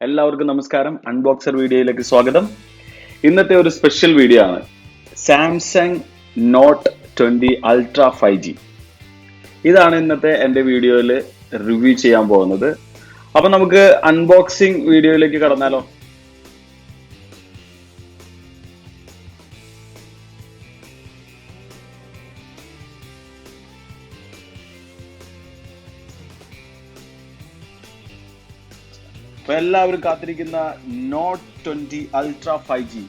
എല്ലാവർക്കും നമസ്കാരം. അൺബോക്സർ വീഡിയോയിലേക്ക് സ്വാഗതം. ഇന്നത്തെ ഒരു സ്പെഷ്യൽ വീഡിയോ ആണ്. Samsung not 20 ultra 5G. ഇതാണ് ഇന്നത്തെ എൻ്റെ വീഡിയോയിൽ റിവ്യൂ ചെയ്യാൻ പോകുന്നത്. അപ്പൊ നമുക്ക് അൺബോക്സിംഗ് വീഡിയോയിലേക്ക് കടന്നാലോ? അപ്പൊ എല്ലാവരും കാത്തിരിക്കുന്ന നോട്ട് 20 അൾട്ര 5G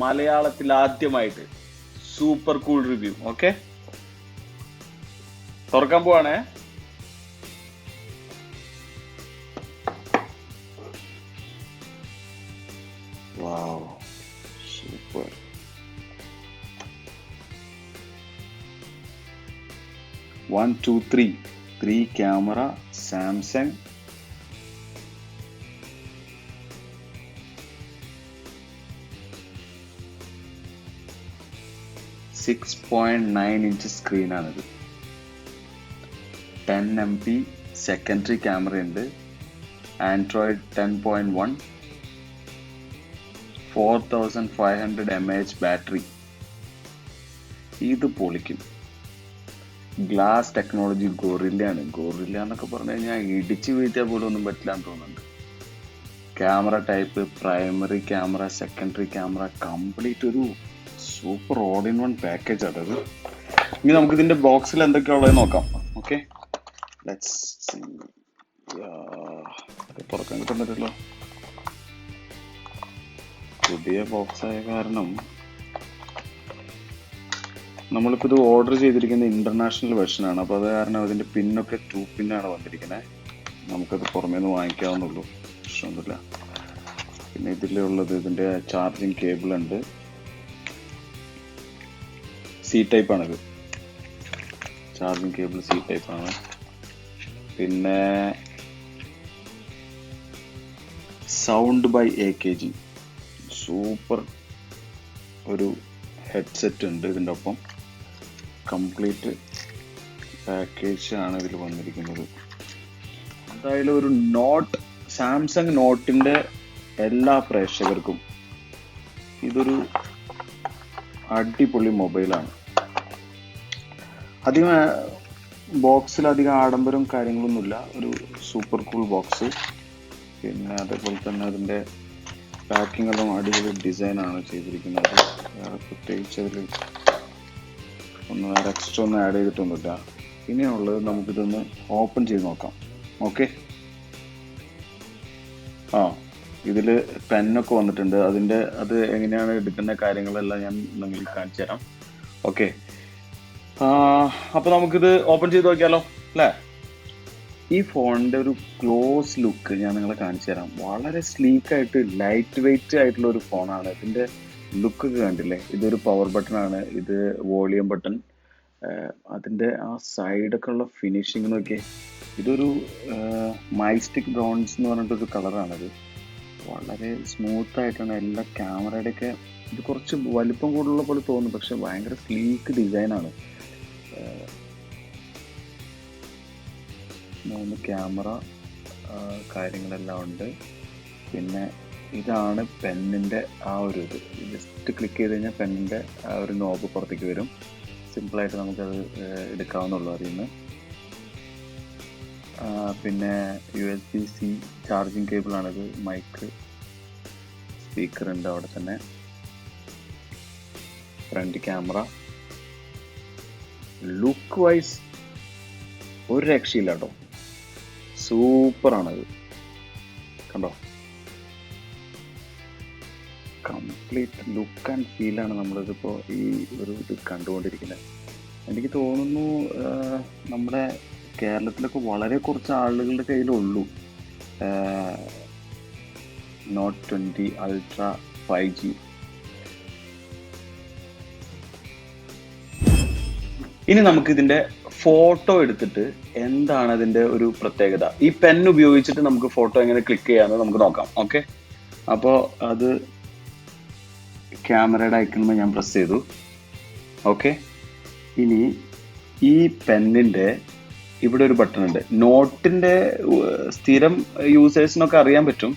മലയാളത്തിൽ ആദ്യമായിട്ട് സൂപ്പർ കൂൾ റിവ്യൂ. ഓക്കെ, തുറക്കാൻ പോവാണേ. Wow, super. One two three camera, Samsung. Six 6.9 inch സ്ക്രീനാണിത്. 10 MP സെക്കൻഡറി ക്യാമറ ഉണ്ട്. Android 10.1, 4500 mAh battery. ഇത് പൊളിക്കും. ഗ്ലാസ് ടെക്നോളജി ഗോറില്ല എന്നൊക്കെ പറഞ്ഞു കഴിഞ്ഞാൽ ഇടിച്ചു വീഴ്ത്തിയാൽ പോലും ഒന്നും പറ്റില്ല എന്ന് തോന്നുന്നുണ്ട്. Camera type primary camera, secondary camera, complete ഒരു super all in one package ആണത്. ഇനി നമുക്ക് ഇതിന്റെ ബോക്സിൽ എന്തൊക്കെയുള്ളത് നോക്കാം. ഓക്കെ, തുറക്കാൻ കിട്ടുന്നില്ലല്ലോ. പുതിയ ബോക്സ് ആയ കാരണം നമ്മളിപ്പോൾ ഇത് ഓർഡർ ചെയ്തിരിക്കുന്ന ഇന്റർനാഷണൽ വെർഷനാണ്. അപ്പോൾ അത് കാരണം അതിന്റെ പിന്നൊക്കെ 2 പിന്നാണ് വന്നിരിക്കുന്നത്. നമുക്കത് പുറമേ നിന്ന് വാങ്ങിക്കാവുന്നുള്ളൂ, പ്രശ്നമൊന്നുമില്ല. പിന്നെ ഇതിലുള്ളത് ഇതിന്റെ ചാർജിങ് കേബിൾ ഉണ്ട്. സി ടൈപ്പ് ആണിത്. ചാർജിങ് കേബിൾ സി ടൈപ്പ് ആണ്. പിന്നെ സൗണ്ട് ബൈ AKG സൂപ്പർ ഒരു ഹെഡ്സെറ്റ് ഉണ്ട് ഇതിൻ്റെ ഒപ്പം. കംപ്ലീറ്റ് പാക്കേജ് ആണ് ഇതിൽ വന്നിരിക്കുന്നത്. എന്തായാലും ഒരു സാംസങ് നോട്ടിൻ്റെ എല്ലാ പ്രേക്ഷകർക്കും ഇതൊരു അടിപൊളി മൊബൈലാണ്. അധികം ബോക്സിൽ അധികം ആഡംബരം കാര്യങ്ങളൊന്നുമില്ല. ഒരു സൂപ്പർ കൂൾ ബോക്സ്. പിന്നെ അതേപോലെ തന്നെ അതിൻ്റെ പാക്കിംഗ് എല്ലാം അടിപൊളി ഡിസൈനാണ് ചെയ്തിരിക്കുന്നത്. വേറെ പ്രത്യേകിച്ച് അതിൽ വേറെ എക്സ്ട്രാ ഒന്നും ആഡ് ചെയ്തിട്ടൊന്നുമില്ല. ഇനിയുള്ളത് നമുക്കിതൊന്ന് ഓപ്പൺ ചെയ്ത് നോക്കാം. ഓക്കെ, ഇതിൽ പെന്നൊക്കെ വന്നിട്ടുണ്ട്. അത് എങ്ങനെയാണ് എടുക്കുന്ന കാര്യങ്ങളെല്ലാം ഞാൻ നിങ്ങൾക്ക് കാണിച്ചു തരാം. ഓക്കെ, അപ്പോൾ നമുക്കിത് ഓപ്പൺ ചെയ്ത് നോക്കിയാലോ അല്ലേ? ഈ ഫോണിൻ്റെ ഒരു ക്ലോസ് ലുക്ക് ഞാൻ നിങ്ങളെ കാണിച്ചു തരാം. വളരെ സ്ലീക്കായിട്ട് ലൈറ്റ് വെയിറ്റ് ആയിട്ടുള്ള ഒരു ഫോണാണ്. ഇതിൻ്റെ ലുക്കൊക്കെ കണ്ടില്ലേ? ഇതൊരു പവർ ബട്ടണാണ്. ഇത് വോളിയം ബട്ടൺ. അതിൻ്റെ ആ സൈഡൊക്കെ ഉള്ള ഫിനിഷിങ് നോക്കിയേ. ഇതൊരു മൈസ്റ്റിക് ബ്രൗൺസ് എന്ന് പറഞ്ഞിട്ടൊരു കളറാണിത്. വളരെ സ്മൂത്ത് ആയിട്ടാണ് എല്ലാ ക്യാമറയുടെയൊക്കെ. ഇത് കുറച്ച് വലിപ്പം കൂടുതലുള്ള പോലെ തോന്നും, പക്ഷെ ഭയങ്കര സ്ലീക്ക് ഡിസൈനാണ്. 3 ക്യാമറ കാര്യങ്ങളെല്ലാം ഉണ്ട്. പിന്നെ ഇതാണ് പെന്നിൻ്റെ ആ ഒരു ഇത്. ജസ്റ്റ് ക്ലിക്ക് ചെയ്ത് കഴിഞ്ഞാൽ പെന്നിൻ്റെ ആ ഒരു നോബ് പുറത്തേക്ക് വരും. സിമ്പിളായിട്ട് നമുക്കത് എടുക്കാവുന്നുള്ളൂ അതിൽ നിന്ന്. പിന്നെ USB-C ചാർജിങ് കേബിളാണിത്. മൈക്ക്, സ്പീക്കർ ഉണ്ട് അവിടെ തന്നെ. Front camera. ലുക്ക് വൈസ് ഒരു രക്ഷയില്ല കേട്ടോ, സൂപ്പറാണത്. കണ്ടോ, കംപ്ലീറ്റ് ലുക്ക് ആൻഡ് ഫീലാണ് നമ്മളിതിപ്പോൾ ഈ ഒരു ഇത് കണ്ടുകൊണ്ടിരിക്കുന്നത്. എനിക്ക് തോന്നുന്നു നമ്മുടെ കേരളത്തിലൊക്കെ വളരെ കുറച്ച് ആളുകളുടെ കയ്യിലുള്ളൂ നോട്ട് 20 അൾട്ര 5G. ഇനി നമുക്ക് ഇതിന്റെ ഫോട്ടോ എടുത്തിട്ട് എന്താണ് അതിന്റെ ഒരു പ്രത്യേകത, ഈ പെൻ ഉപയോഗിച്ചിട്ട് നമുക്ക് ഫോട്ടോ എങ്ങനെ ക്ലിക്ക് ചെയ്യാമെന്ന് നമുക്ക് നോക്കാം. ഓക്കെ, അപ്പോൾ അത് ക്യാമറയുടെ ഐക്കണുമ്പോൾ ഞാൻ പ്രസ് ചെയ്തു. ഓക്കെ, ഇനി ഈ പെന്നിന്റെ ഇവിടെ ഒരു ബട്ടൺ ഉണ്ട്. നോട്ടിന്റെ സ്ഥിരം യൂസേഴ്സിനൊക്കെ അറിയാൻ പറ്റും.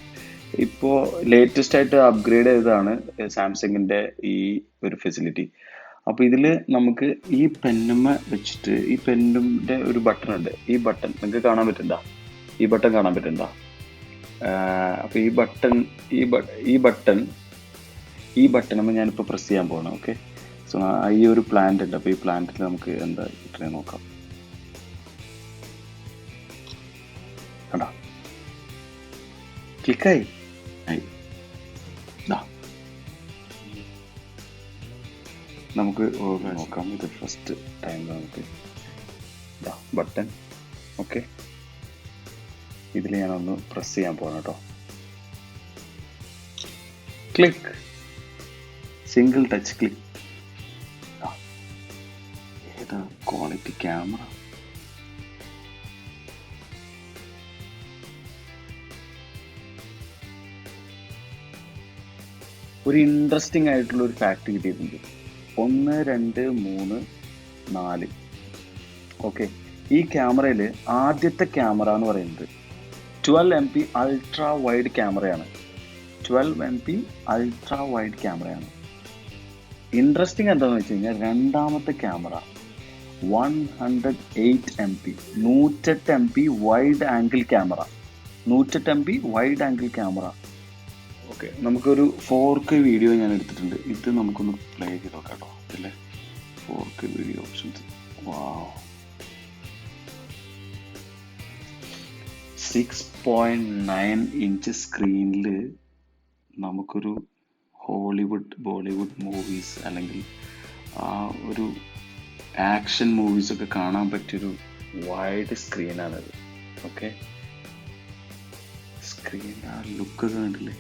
ഇപ്പോൾ ലേറ്റസ്റ്റ് ആയിട്ട് അപ്ഗ്രേഡ് ചെയ്തതാണ് സാംസങ്ങിന്റെ ഈ ഒരു ഫെസിലിറ്റി. അപ്പോൾ ഇതിൽ നമുക്ക് ഈ പെന്നുമ്മ വെച്ചിട്ട് ഈ പെന്നിന്റെ ഒരു ബട്ടൺ ഉണ്ട്. ഈ ബട്ടൺ നിങ്ങൾക്ക് കാണാൻ പറ്റുന്നുണ്ടോ? ഈ ബട്ടൺ കാണാൻ പറ്റുന്നുണ്ടോ? അപ്പോൾ ഈ ബട്ടൺ ഈ ഈ ബട്ടൺ ഈ ബട്ടണുമ്പോൾ ഞാനിപ്പോൾ പ്രസ് ചെയ്യാൻ പോകണം. ഓക്കെ, സോ ഈ ഒരു പ്ലാന്റ് ഉണ്ട്. അപ്പോൾ ഈ പ്ലാന്റിൽ നമുക്ക് എന്താ കിട്ടുന്നത് നോക്കാം. കണ്ടോ, ക്ലിക്കായി. നമുക്ക് നോക്കാം. ഇത് ഫസ്റ്റ് ടൈം നമുക്ക് ബട്ടൺ. ഓക്കെ, ഇതിൽ ഞാനൊന്ന് പ്രസ് ചെയ്യാൻ പോകണം കേട്ടോ. Click, single touch click. ഏതാ ക്വാളിറ്റി ക്യാമറ? ഒരു ഇൻട്രസ്റ്റിംഗ് ആയിട്ടുള്ള ഒരു ഫാക്ട് കിട്ടിയിട്ടുണ്ട്. 1 2 3 4. ഓക്കെ, ഈ ക്യാമറയിൽ ആദ്യത്തെ ക്യാമറ എന്ന് പറയുന്നത് 12 MP അൾട്രാ വൈഡ് ക്യാമറയാണ്. 12 MP അൾട്രാ വൈഡ് ക്യാമറയാണ്. ഇൻട്രസ്റ്റിംഗ് എന്താണെന്ന് വെച്ച് കഴിഞ്ഞാൽ രണ്ടാമത്തെ camera 108 MP 108 MP wide angle camera. 108 MP wide angle camera. Okay, നമുക്കൊരു 4K വീഡിയോ ഞാൻ എടുത്തിട്ടുണ്ട്. ഇത് നമുക്കൊന്ന് പ്ലേ ചെയ്ത് നോക്കാം കേട്ടോ. ഇതിലെ 4K വീഡിയോ ഓപ്ഷൻസ്. വാവ്, 6.9 ഇഞ്ച് സ്ക്രീനിൽ നമുക്കൊരു ഹോളിവുഡ് ബോളിവുഡ് മൂവീസ് അല്ലെങ്കിൽ ആ ഒരു ആക്ഷൻ മൂവീസൊക്കെ കാണാൻ പറ്റിയൊരു വൈഡ് സ്ക്രീനാണത്. ഓക്കെ, സ്ക്രീൻ ആ ലുക്ക് കണ്ടില്ലേ,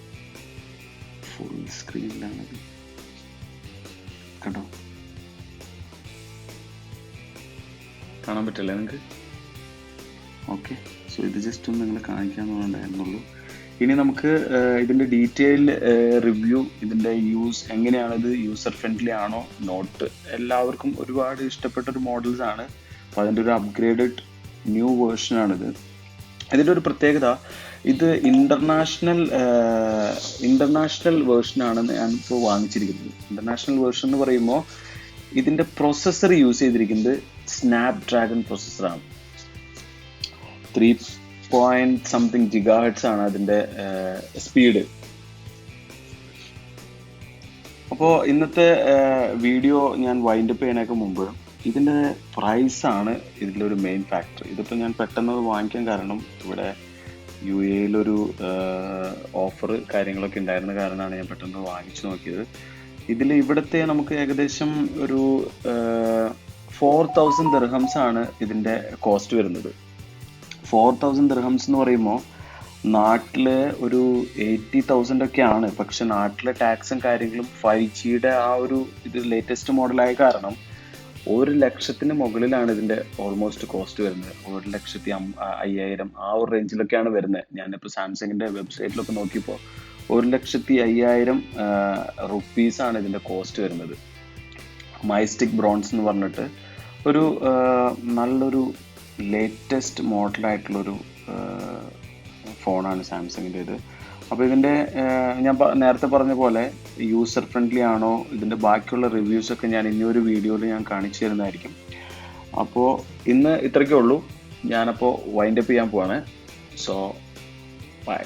ഫുൾ സ്ക്രീനിലാണത്. കണ്ടോ, കാണാൻ പറ്റില്ലേ നിങ്ങൾക്ക്? ഓക്കെ, സോ ഇത് ജസ്റ്റ് ഒന്ന് നിങ്ങളെ കാണിക്കാമെന്നുണ്ടായിരുന്നുള്ളൂ. ഇനി നമുക്ക് ഇതിൻ്റെ ഡീറ്റെയിൽ റിവ്യൂ, ഇതിൻ്റെ യൂസ് എങ്ങനെയാണിത്, യൂസർ ഫ്രണ്ട്ലി ആണോ നോട്ട്, എല്ലാവർക്കും ഒരുപാട് ഇഷ്ടപ്പെട്ടൊരു മോഡൽസ് ആണ്. അപ്പോൾ അതിൻ്റെ ഒരു അപ്ഗ്രേഡഡ് ന്യൂ വേർഷനാണിത്. ഇതിൻ്റെ ഒരു പ്രത്യേകത, ഇത് ഇന്റർനാഷണൽ വേർഷനാണ് ഞാനിപ്പോൾ വാങ്ങിച്ചിരിക്കുന്നത്. ഇന്റർനാഷണൽ വേർഷൻ എന്ന് പറയുമ്പോൾ ഇതിൻ്റെ പ്രൊസസ്സർ യൂസ് ചെയ്തിരിക്കുന്നത് സ്നാപ് ഡ്രാഗൺ പ്രൊസസ്സറാണ്. 3.something GHz ആണ് അതിൻ്റെ സ്പീഡ്. അപ്പോൾ ഇന്നത്തെ വീഡിയോ ഞാൻ വൈൻഡപ്പ് ചെയ്യാനൊക്കെ മുമ്പ് ഇതിൻ്റെ പ്രൈസാണ് ഇതിലൊരു മെയിൻ ഫാക്ടർ. ഇതിപ്പോൾ ഞാൻ പെട്ടെന്ന് വാങ്ങിക്കാൻ കാരണം ഇവിടെ UAE-യിലൊരു ഓഫർ കാര്യങ്ങളൊക്കെ ഉണ്ടായിരുന്ന കാരണമാണ് ഞാൻ പെട്ടെന്ന് വാങ്ങിച്ചു നോക്കിയത്. ഇവിടുത്തെ നമുക്ക് ഏകദേശം ഒരു 4000 ദിർഹംസ് ആണ് ഇതിൻ്റെ കോസ്റ്റ് വരുന്നത്. 4000 ദിർഹംസ് എന്ന് പറയുമ്പോൾ നാട്ടിൽ ഒരു 80,000 ഒക്കെയാണ്. പക്ഷെ നാട്ടിലെ ടാക്സും കാര്യങ്ങളും 5Gയുടെ ആ ഒരു ഇത് ലേറ്റസ്റ്റ് മോഡലായ കാരണം 1,00,000 മുകളിലാണ് ഇതിൻ്റെ ഓൾമോസ്റ്റ് കോസ്റ്റ് വരുന്നത്. 1,05,000 ആ ഒരു റേഞ്ചിലൊക്കെയാണ് വരുന്നത്. ഞാനിപ്പോൾ സാംസങ്ങിൻ്റെ വെബ്സൈറ്റിലൊക്കെ നോക്കിയപ്പോൾ 1,05,000 റുപ്പീസാണ് ഇതിൻ്റെ കോസ്റ്റ് വരുന്നത്. മൈസ്റ്റിക് ബ്രോൺസ് എന്ന് പറഞ്ഞിട്ട് ഒരു നല്ലൊരു ലേറ്റസ്റ്റ് മോഡലായിട്ടുള്ളൊരു ഫോണാണ് സാംസങ്ങിൻ്റേത്. അപ്പോൾ ഇതിൻ്റെ ഞാൻ നേരത്തെ പറഞ്ഞ പോലെ യൂസർ ഫ്രണ്ട്ലി ആണോ, ഇതിൻ്റെ ബാക്കിയുള്ള റിവ്യൂസൊക്കെ ഞാൻ ഇനിയൊരു വീഡിയോയിൽ ഞാൻ കാണിച്ചു തരുന്നതായിരിക്കും. അപ്പോൾ ഇന്ന് ഇത്രയ്ക്കേ ഉള്ളൂ. ഞാനപ്പോൾ വൈൻഡപ്പ് ചെയ്യാൻ പോവാണ്. So by.